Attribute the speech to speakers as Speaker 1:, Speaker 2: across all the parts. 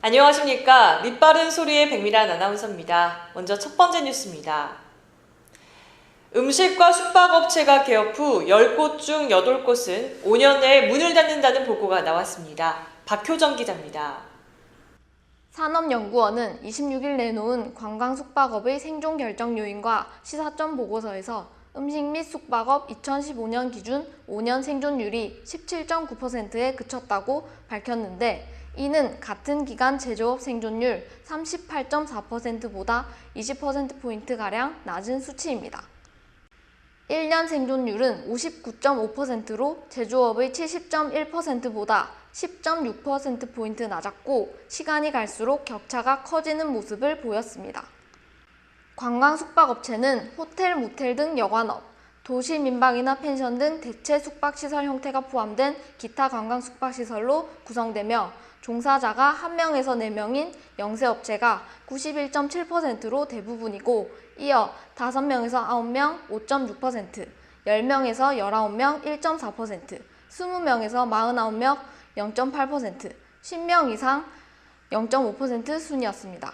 Speaker 1: 안녕하십니까. 밑바른 소리의 백미란 아나운서입니다. 먼저 첫 번째 뉴스입니다. 음식과 숙박업체가 개업 후 10곳 중 8곳은 5년 내에 문을 닫는다는 보고가 나왔습니다. 박효정 기자입니다.
Speaker 2: 산업연구원은 26일 내놓은 관광-숙박업의 생존 결정 요인과 시사점 보고서에서 음식 및 숙박업 2015년 기준 5년 생존율이 17.9%에 그쳤다고 밝혔는데, 이는 같은 기간 제조업 생존율 38.4%보다 20%포인트가량 낮은 수치입니다. 1년 생존율은 59.5%로 제조업의 70.1%보다 10.6%포인트 낮았고, 시간이 갈수록 격차가 커지는 모습을 보였습니다. 관광 숙박업체는 호텔, 모텔 등 여관업, 도시 민박이나 펜션 등 대체 숙박시설 형태가 포함된 기타 관광 숙박시설로 구성되며, 종사자가 1명에서 4명인 영세업체가 91.7%로 대부분이고, 이어 5명에서 9명 5.6%, 10명에서 19명 1.4%, 20명에서 49명 0.8%, 10명 이상 0.5% 순이었습니다.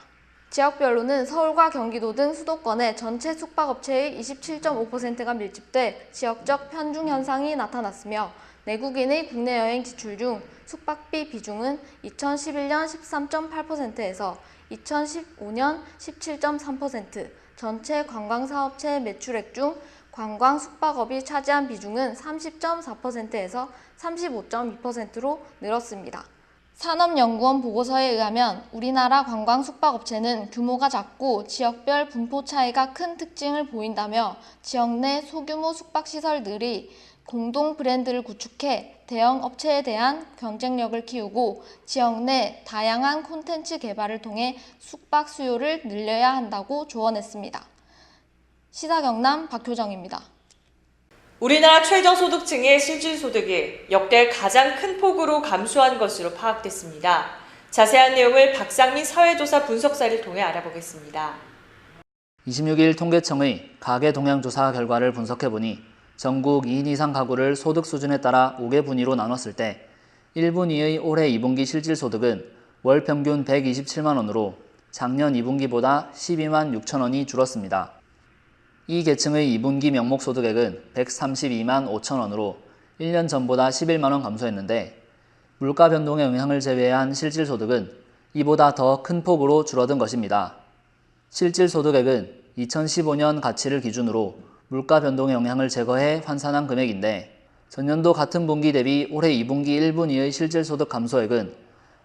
Speaker 2: 지역별로는 서울과 경기도 등 수도권의 전체 숙박업체의 27.5%가 밀집돼 지역적 편중 현상이 나타났으며, 내국인의 국내 여행 지출 중 숙박비 비중은 2011년 13.8%에서 2015년 17.3%, 전체 관광사업체 매출액 중 관광 숙박업이 차지한 비중은 30.4%에서 35.2%로 늘었습니다. 산업연구원 보고서에 의하면 우리나라 관광 숙박업체는 규모가 작고 지역별 분포 차이가 큰 특징을 보인다며, 지역 내 소규모 숙박시설들이 공동 브랜드를 구축해 대형 업체에 대한 경쟁력을 키우고, 지역 내 다양한 콘텐츠 개발을 통해 숙박 수요를 늘려야 한다고 조언했습니다. 시사경남 박효정입니다.
Speaker 1: 우리나라 최저소득층의 실질소득이 역대 가장 큰 폭으로 감소한 것으로 파악됐습니다. 자세한 내용을 박상민 사회조사 분석사를 통해 알아보겠습니다.
Speaker 3: 26일 통계청의 가계 동향조사 결과를 분석해보니, 전국 2인 이상 가구를 소득 수준에 따라 5개 분위로 나눴을 때 1분위의 올해 2분기 실질소득은 월 평균 127만 원으로 작년 2분기보다 12만 6천 원이 줄었습니다. 이 계층의 2분기 명목소득액은 132만 5천 원으로 1년 전보다 11만 원 감소했는데, 물가 변동의 영향을 제외한 실질소득은 이보다 더 큰 폭으로 줄어든 것입니다. 실질소득액은 2015년 가치를 기준으로 물가 변동의 영향을 제거해 환산한 금액인데, 전년도 같은 분기 대비 올해 2분기 1분위의 실질소득 감소액은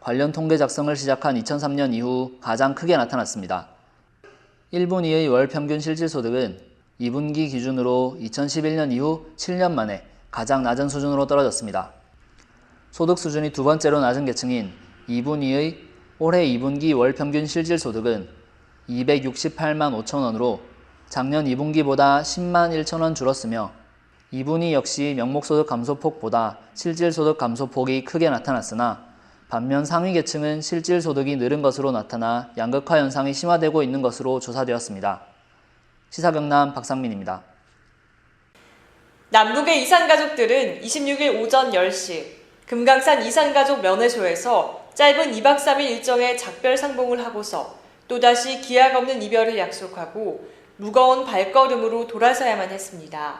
Speaker 3: 관련 통계 작성을 시작한 2003년 이후 가장 크게 나타났습니다. 1분위의 월 평균 실질소득은 2분기 기준으로 2011년 이후 7년 만에 가장 낮은 수준으로 떨어졌습니다. 소득 수준이 두 번째로 낮은 계층인 2분위의 올해 2분기 월 평균 실질소득은 268만 5천 원으로 작년 2분기보다 10만 1천 원 줄었으며, 2분위 역시 명목소득 감소폭보다 실질소득 감소폭이 크게 나타났으나, 반면 상위 계층은 실질소득이 늘은 것으로 나타나 양극화 현상이 심화되고 있는 것으로 조사되었습니다. 시사경남 박상민입니다.
Speaker 1: 남북의 이산가족들은 26일 오전 10시 금강산 이산가족 면회소에서 짧은 2박 3일 일정의 작별 상봉을 하고서 또다시 기약 없는 이별을 약속하고 무거운 발걸음으로 돌아서야만 했습니다.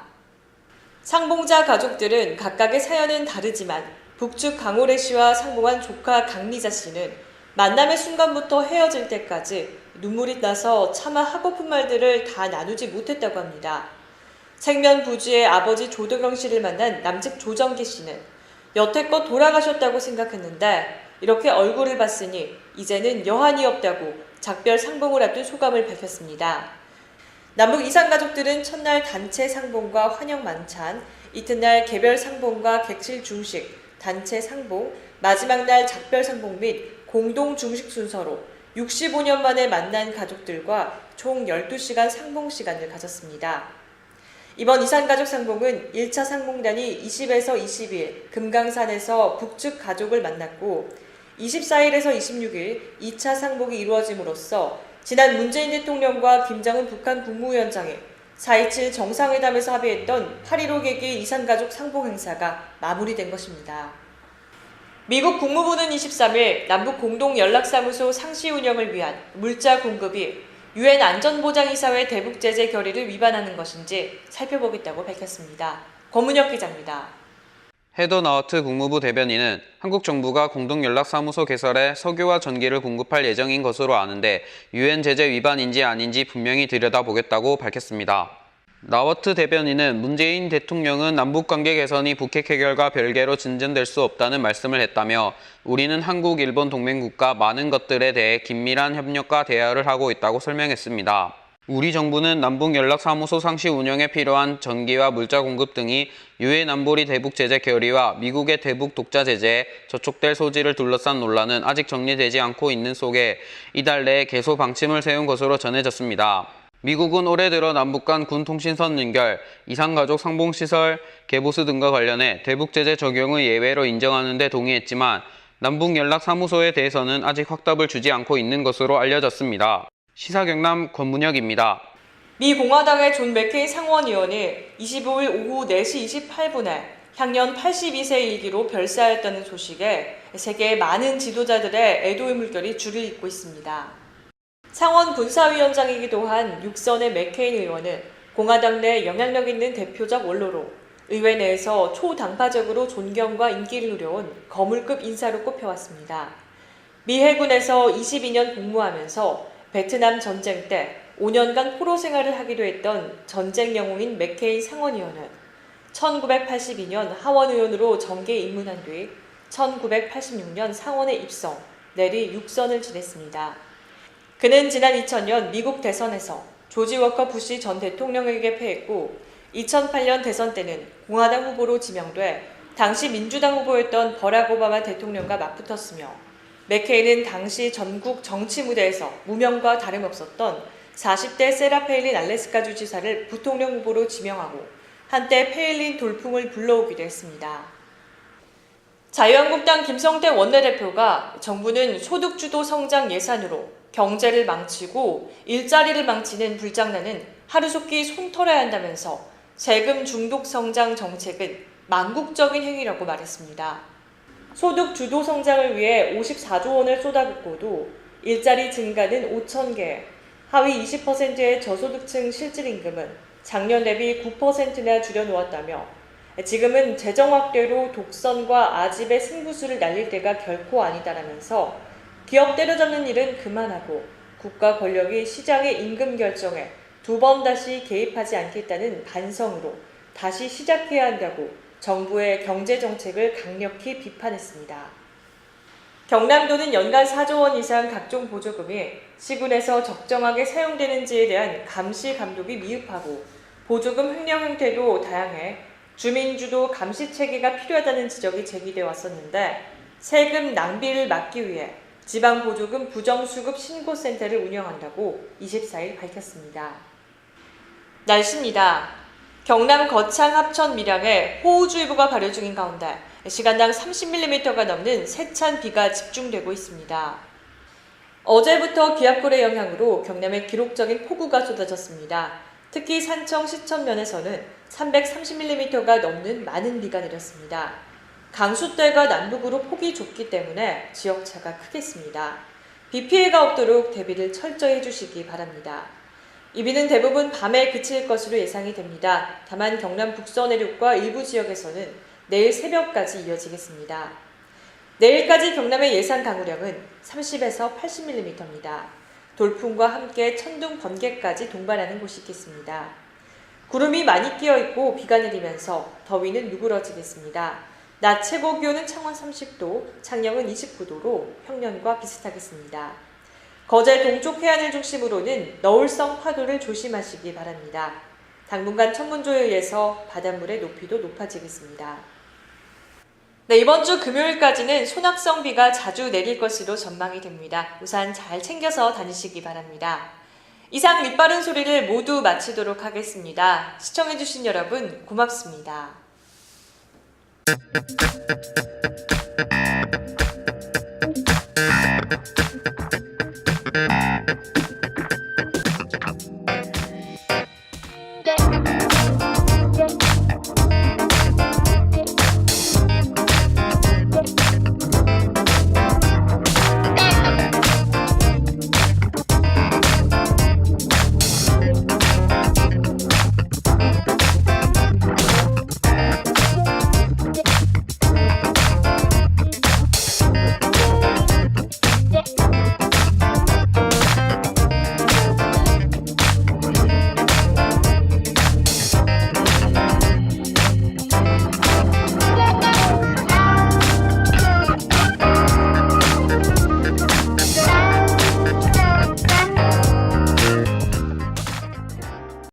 Speaker 1: 상봉자 가족들은 각각의 사연은 다르지만 북측 강호래 씨와 상봉한 조카 강리자 씨는 만남의 순간부터 헤어질 때까지 눈물이 나서 차마 하고픈 말들을 다 나누지 못했다고 합니다. 생면 부주의 아버지 조덕영 씨를 만난 남측 조정기 씨는 여태껏 돌아가셨다고 생각했는데 이렇게 얼굴을 봤으니 이제는 여한이 없다고 작별 상봉을 앞둔 소감을 밝혔습니다. 남북 이산가족들은 첫날 단체 상봉과 환영 만찬, 이튿날 개별 상봉과 객실 중식, 단체 상봉, 마지막 날 작별 상봉 및 공동 중식 순서로 65년 만에 만난 가족들과 총 12시간 상봉 시간을 가졌습니다. 이번 이산가족 상봉은 1차 상봉단이 20에서 22일 금강산에서 북측 가족을 만났고, 24일에서 26일 2차 상봉이 이루어짐으로써 지난 문재인 대통령과 김정은 북한 국무위원장이 4.27 정상회담에서 합의했던 8.15 개개의 이산가족 상봉 행사가 마무리된 것입니다. 미국 국무부는 23일 남북 공동연락사무소 상시 운영을 위한 물자 공급이 유엔 안전보장이사회 대북 제재 결의를 위반하는 것인지 살펴보겠다고 밝혔습니다. 권문혁 기자입니다.
Speaker 4: 헤더 나우트 국무부 대변인은 한국 정부가 공동연락사무소 개설에 석유와 전기를 공급할 예정인 것으로 아는데 유엔 제재 위반인지 아닌지 분명히 들여다보겠다고 밝혔습니다. 나워트 대변인은 문재인 대통령은 남북관계 개선이 북핵 해결과 별개로 진전될 수 없다는 말씀을 했다며 우리는 한국, 일본 동맹국가 많은 것들에 대해 긴밀한 협력과 대화를 하고 있다고 설명했습니다. 우리 정부는 남북연락사무소 상시 운영에 필요한 전기와 물자 공급 등이 유엔 안보리 대북 제재 결의와 미국의 대북 독자 제재에 저촉될 소지를 둘러싼 논란은 아직 정리되지 않고 있는 속에 이달 내에 개소 방침을 세운 것으로 전해졌습니다. 미국은 올해 들어 남북 간 군 통신선 연결, 이산가족 상봉시설, 개보수 등과 관련해 대북 제재 적용을 예외로 인정하는 데 동의했지만 남북연락사무소에 대해서는 아직 확답을 주지 않고 있는 것으로 알려졌습니다. 시사경남 권문혁입니다.
Speaker 1: 미 공화당의 존 맥케인 상원의원이 25일 오후 4시 28분에 향년 82세 일기로 별세하였다는 소식에 세계의 많은 지도자들의 애도의 물결이 줄을 잇고 있습니다. 상원 군사위원장이기도 한 육선의 맥케인 의원은 공화당 내 영향력 있는 대표적 원로로 의회 내에서 초당파적으로 존경과 인기를 누려온 거물급 인사로 꼽혀왔습니다. 미 해군에서 22년 복무하면서 베트남 전쟁 때 5년간 포로 생활을 하기도 했던 전쟁 영웅인 맥케인 상원의원은 1982년 하원의원으로 정계에 입문한 뒤 1986년 상원에 입성, 내리 육선을 지냈습니다. 그는 지난 2000년 미국 대선에서 조지 워커 부시 전 대통령에게 패했고 2008년 대선 때는 공화당 후보로 지명돼 당시 민주당 후보였던 버락 오바마 대통령과 맞붙었으며 맥케인은 당시 전국 정치 무대에서 무명과 다름없었던 40대 세라 페일린 알래스카 주지사를 부통령 후보로 지명하고 한때 페일린 돌풍을 불러오기도 했습니다. 자유한국당 김성태 원내대표가 정부는 소득주도 성장 예산으로 경제를 망치고 일자리를 망치는 불장난은 하루속히 손털어야 한다면서 세금 중독 성장 정책은 망국적인 행위라고 말했습니다. 소득 주도 성장을 위해 54조 원을 쏟아붓고도 일자리 증가는 5,000개, 하위 20%의 저소득층 실질임금은 작년 대비 9%나 줄여놓았다며 지금은 재정 확대로 독선과 아집의 승부수를 날릴 때가 결코 아니다라면서 기업 때려잡는 일은 그만하고 국가 권력이 시장의 임금 결정에 두 번 다시 개입하지 않겠다는 반성으로 다시 시작해야 한다고 정부의 경제정책을 강력히 비판했습니다. 경남도는 연간 4조 원 이상 각종 보조금이 시군에서 적정하게 사용되는지에 대한 감시 감독이 미흡하고 보조금 횡령 형태도 다양해 주민주도 감시 체계가 필요하다는 지적이 제기돼 왔었는데 세금 낭비를 막기 위해 지방보조금 부정수급 신고센터를 운영한다고 24일 밝혔습니다. 날씨입니다. 경남 거창 합천 밀양에 호우주의보가 발효 중인 가운데 시간당 30mm가 넘는 세찬 비가 집중되고 있습니다. 어제부터 기압골의 영향으로 경남에 기록적인 폭우가 쏟아졌습니다. 특히 산청 시천면에서는 330mm가 넘는 많은 비가 내렸습니다. 강수대가 남북으로 폭이 좁기 때문에 지역차가 크겠습니다. 비 피해가 없도록 대비를 철저히 해주시기 바랍니다. 이 비는 대부분 밤에 그칠 것으로 예상이 됩니다. 다만 경남 북서 내륙과 일부 지역에서는 내일 새벽까지 이어지겠습니다. 내일까지 경남의 예상 강우량은 30에서 80mm입니다. 돌풍과 함께 천둥, 번개까지 동반하는 곳이 있겠습니다. 구름이 많이 끼어있고 비가 내리면서 더위는 누그러지겠습니다. 낮 최고 기온은 창원 30도, 창녕은 29도로 평년과 비슷하겠습니다. 거제 동쪽 해안을 중심으로는 너울성 파도를 조심하시기 바랍니다. 당분간 천문조에 의해서 바닷물의 높이도 높아지겠습니다. 네, 이번 주 금요일까지는 소낙성 비가 자주 내릴 것으로 전망이 됩니다. 우산 잘 챙겨서 다니시기 바랍니다. 이상 밑바른 소리를 모두 마치도록 하겠습니다. 시청해주신 여러분 고맙습니다.